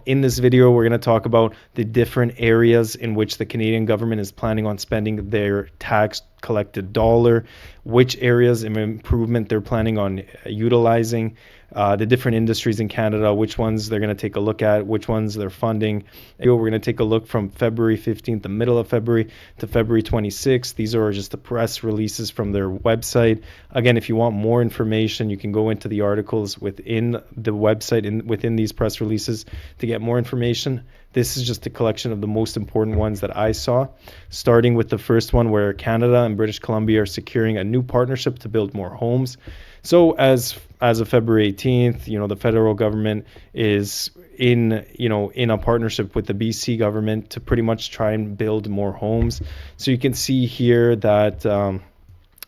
In this video, we're going to talk about the different areas in which the Canadian government is planning on spending their tax collected dollar, which areas of improvement they're planning on utilizing, the different industries in Canada, which ones they're going to take a look at, which ones they're funding. We're going to take a look from February 15th, the middle of February, to February 26th. These are just the press releases from their website. Again, if you want more information, you can go into the articles within the website, within these press releases, to get more information. This is just a collection of the most important ones that I saw, starting with the first one where Canada and British Columbia are securing a new partnership to build more homes. So as of February 18th, the federal government is in a partnership with the BC government to pretty much try and build more homes. So you can see here that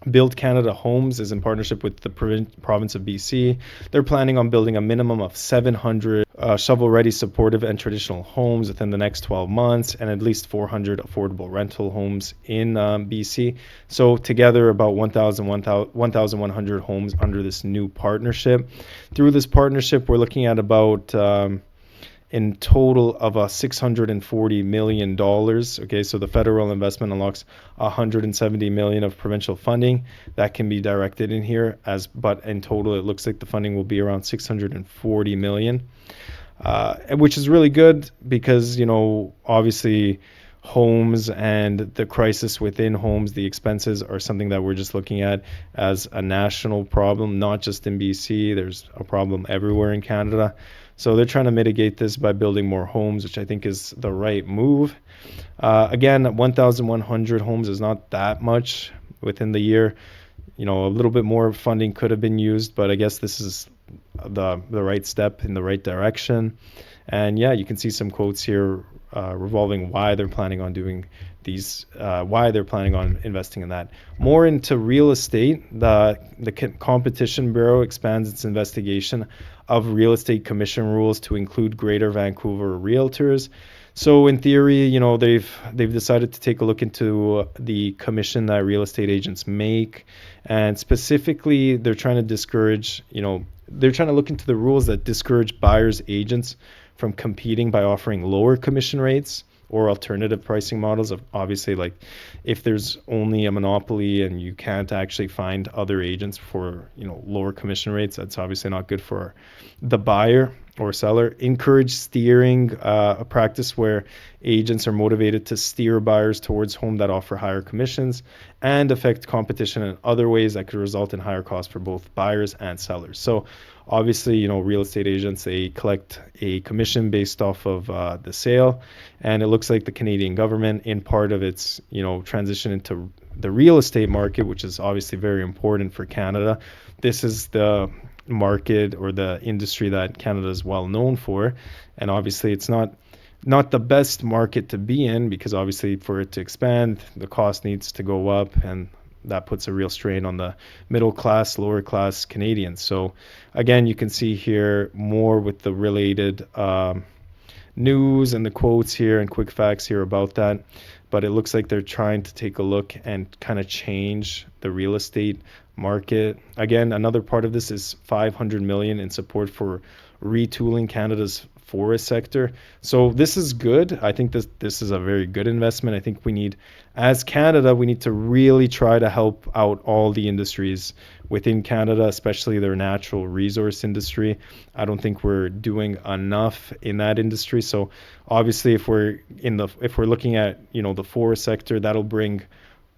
Build Canada Homes is in partnership with the province of BC. They're planning on building a minimum of 700 shovel-ready, supportive, and traditional homes within the next 12 months, and at least 400 affordable rental homes in BC. So together, about 1,100 homes under this new partnership. Through this partnership, we're looking at about in total of $640 million. Okay, so the federal investment unlocks $170 million of provincial funding that can be directed in here, but in total it looks like the funding will be around $640 million, which is really good because obviously homes and the crisis within homes, the expenses are something that we're just looking at as a national problem, not just in BC. There's a problem everywhere in Canada. So they're trying to mitigate this by building more homes, which I think is the right move. Again, 1,100 homes is not that much within the year. A little bit more funding could have been used, but I guess this is the right step in the right direction. And yeah, you can see some quotes here revolving why they're planning on doing these, why they're planning on investing in that. More into real estate, the Competition Bureau expands its investigation of real estate commission rules to include Greater Vancouver realtors. So in theory, they've decided to take a look into the commission that real estate agents make, and specifically they're trying to discourage, they're trying to look into the rules that discourage buyers agents from competing by offering lower commission rates or alternative pricing models. Of obviously, like if there's only a monopoly and you can't actually find other agents for lower commission rates, that's obviously not good for the buyer or seller. Encourage steering, a practice where agents are motivated to steer buyers towards homes that offer higher commissions, and affect competition in other ways that could result in higher costs for both buyers and sellers. So obviously, real estate agents, they collect a commission based off of the sale, and it looks like the Canadian government, in part of its transition into the real estate market, which is obviously very important for Canada. This is the market or the industry that Canada is well known for, and obviously it's not the best market to be in, because obviously for it to expand, the cost needs to go up, and that puts a real strain on the middle class, lower class Canadians. So again, you can see here more with the related news and the quotes here and quick facts here about that. But it looks like they're trying to take a look and kind of change the real estate market. Again, another part of this is $500 million in support for retooling Canada's forest sector. So this is good. I think this is a very good investment. I think as Canada, we need to really try to help out all the industries within Canada, especially their natural resource industry. I don't think we're doing enough in that industry. So obviously, if we're looking at the forest sector, that'll bring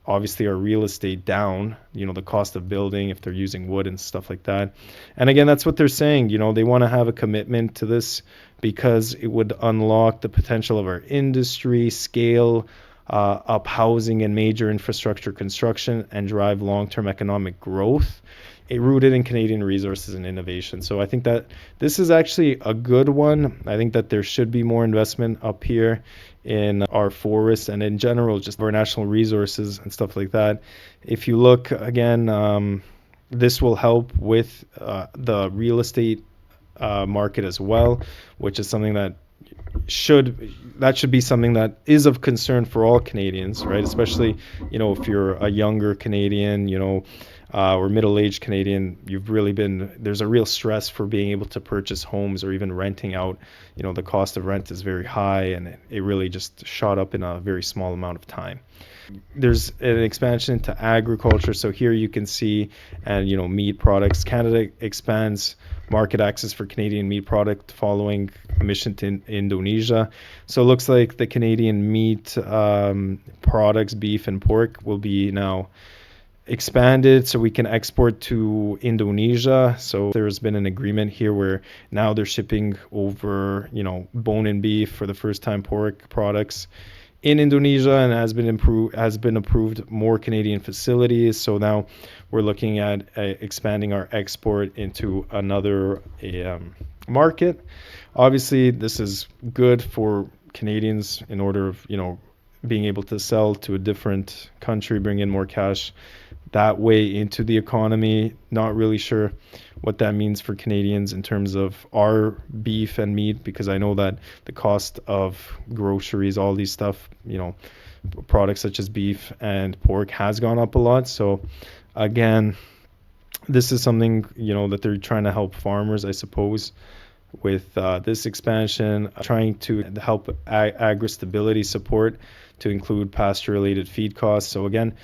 obviously our real estate down, the cost of building if they're using wood and stuff like that. And again, that's what they're saying. They want to have a commitment to this because it would unlock the potential of our industry, scale up housing and major infrastructure construction, and drive long-term economic growth rooted in Canadian resources and innovation. So I think that this is actually a good one. I think that there should be more investment up here in our forests and in general just our national resources and stuff like that. If you look again, this will help with the real estate market as well, which is something that should be something that is of concern for all Canadians, right? Especially, if you're a younger Canadian, or middle-aged Canadian, there's a real stress for being able to purchase homes or even renting out. The cost of rent is very high, and it really just shot up in a very small amount of time. There's an expansion into agriculture. So here you can see, and meat products. Canada expands market access for Canadian meat product following mission to Indonesia. So it looks like the Canadian meat products, beef and pork, will be now expanded so we can export to Indonesia. So there's been an agreement here where now they're shipping over, bone-in beef, for the first time pork products in Indonesia, and has been approved more Canadian facilities. So now we're looking at expanding our export into another market. Obviously, this is good for Canadians in order of being able to sell to a different country, bring in more cash that way into the economy. Not really sure what that means for Canadians in terms of our beef and meat, because I know that the cost of groceries, all these stuff, products such as beef and pork has gone up a lot. So again, this is something, that they're trying to help farmers, I suppose, with this expansion, trying to help Agristability support to include pasture-related feed costs. So again,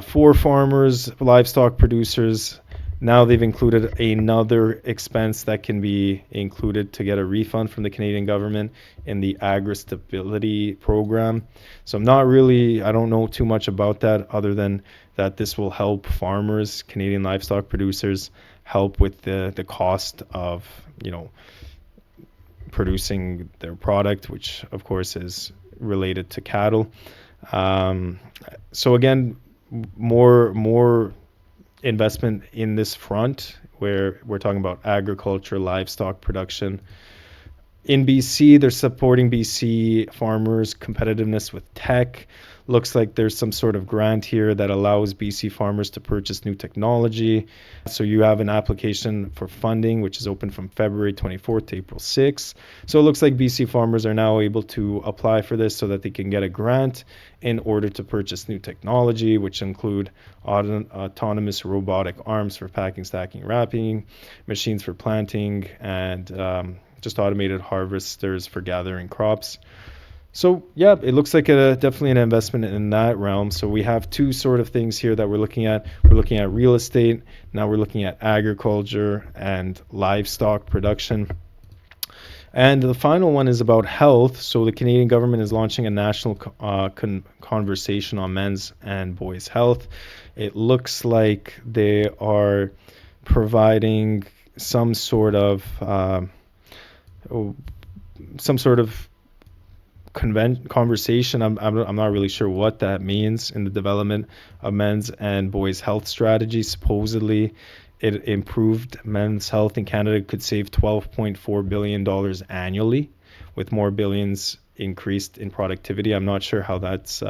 for farmers, livestock producers, now they've included another expense that can be included to get a refund from the Canadian government in the Agristability program. So I don't know too much about that, other than that this will help farmers, Canadian livestock producers, help with the cost of, producing their product, which of course is related to cattle. So again, more investment in this front, where we're talking about agriculture, livestock production. In BC, they're supporting BC farmers' competitiveness with tech. Looks like there's some sort of grant here that allows BC farmers to purchase new technology. So you have an application for funding, which is open from February 24th to April 6th. So it looks like BC farmers are now able to apply for this so that they can get a grant in order to purchase new technology, which include autonomous robotic arms for packing, stacking, wrapping, machines for planting, and just automated harvesters for gathering crops. So yeah, it looks like definitely an investment in that realm. So we have two sort of things here that we're looking at. We're looking at real estate. Now we're looking at agriculture and livestock production. And the final one is about health. So the Canadian government is launching a national conversation on men's and boys' health. It looks like they are providing some sort of conversation. I'm not really sure what that means in the development of men's and boys' health strategy. Supposedly, it improved men's health in Canada could save $12.4 billion annually, with more billions increased in productivity. I'm not sure how that's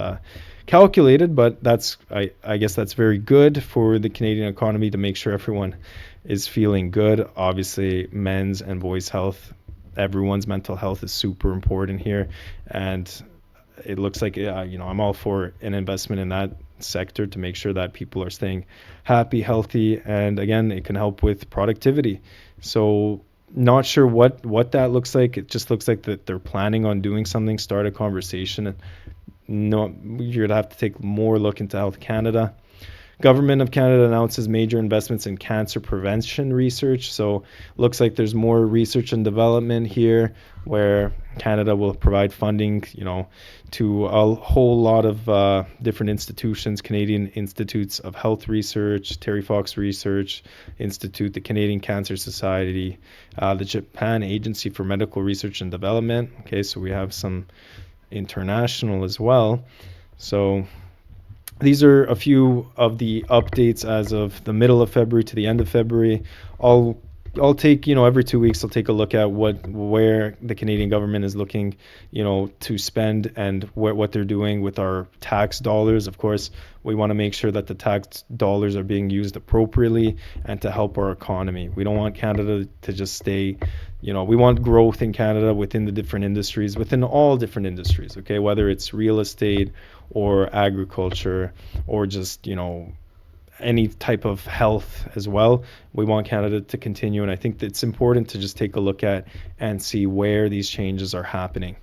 calculated, but I guess that's very good for the Canadian economy to make sure everyone is feeling good. Obviously, men's and boys' health, everyone's mental health is super important here, and it looks like I'm all for an investment in that sector to make sure that people are staying happy, healthy, and again, it can help with productivity. So not sure what that looks like. It just looks like that they're planning on doing something, start a conversation. And you're gonna have to take more look into Health Canada. Government of Canada announces major investments in cancer prevention research. So looks like there's more research and development here, where Canada will provide funding, to a whole lot of different institutions: Canadian Institutes of Health Research, Terry Fox Research Institute, the Canadian Cancer Society, the Japan Agency for Medical Research and Development. Okay, so we have some international as well. So these are a few of the updates as of the middle of February to the end of February. I'll take, every 2 weeks I'll take a look at where the Canadian government is looking, to spend, and what they're doing with our tax dollars. Of course, we want to make sure that the tax dollars are being used appropriately and to help our economy. We don't want Canada to just stay, we want growth in Canada within the different industries, within all different industries, okay, whether it's real estate or agriculture or just, any type of health as well. We want Canada to continue, and I think that it's important to just take a look at and see where these changes are happening.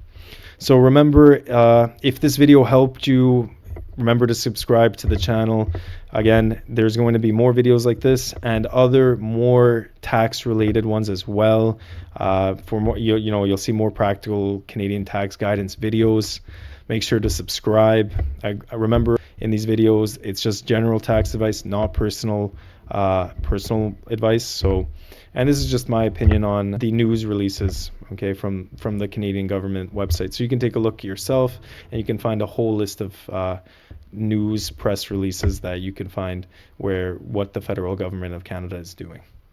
So remember, if this video helped you, remember to subscribe to the channel. Again, there's going to be more videos like this and other more tax related ones as well. For more, you'll see more practical Canadian tax guidance videos. Make sure to subscribe. I remember in these videos, it's just general tax advice, not personal advice. So, and this is just my opinion on the news releases, okay, from the Canadian government website. So you can take a look yourself, and you can find a whole list of news press releases that you can find what the federal government of Canada is doing.